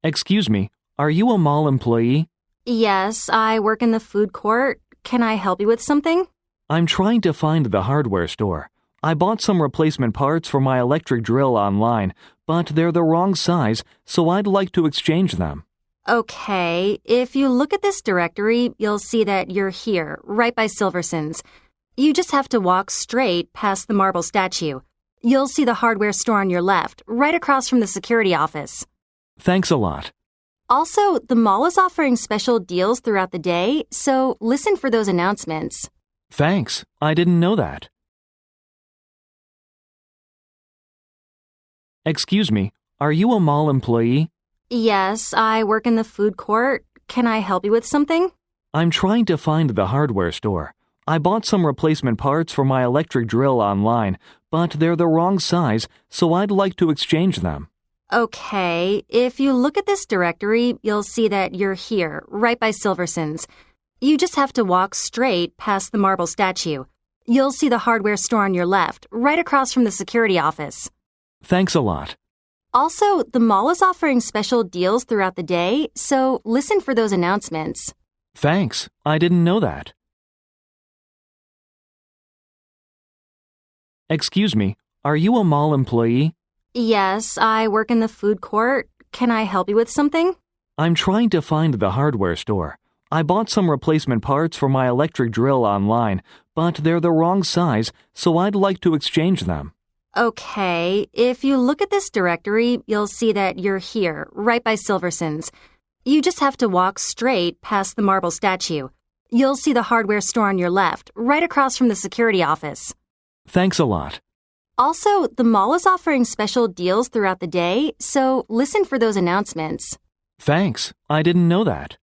Excuse me, are you a mall employee? Yes, I work in the food court. Can I help you with something? I'm trying to find the hardware store. I bought some replacement parts for my electric drill online, but they're the wrong size, so I'd like to exchange them. Okay, if you look at this directory, you'll see that you're here, right by Silverson's. You just have to walk straight past the marble statue. You'll see the hardware store on your left, right across from the security office. Thanks a lot. Also, the mall is offering special deals throughout the day, so listen for those announcements. Thanks, I didn't know that. Excuse me, are you a mall employee? Yes, I work in the food court. Can I help you with something? I'm trying to find the hardware store. I bought some replacement parts for my electric drill online, but they're the wrong size, so I'd like to exchange them. Okay, if you look at this directory, you'll see that you're here, right by Silverson's. You just have to walk straight past the marble statue. You'll see the hardware store on your left, right across from the security office. Thanks a lot. Also, the mall is offering special deals throughout the day, so listen for those announcements. Thanks, I didn't know that. Excuse me, are you a mall employee? Yes, I work in the food court. Can I help you with something? I'm trying to find the hardware store. I bought some replacement parts for my electric drill online, but they're the wrong size, so I'd like to exchange them. Okay, if you look at this directory, you'll see that you're here, right by Silverson's. You just have to walk straight past the marble statue. You'll see the hardware store on your left, right across from the security office. Thanks a lot. Also, the mall is offering special deals throughout the day, so listen for those announcements. Thanks, I didn't know that.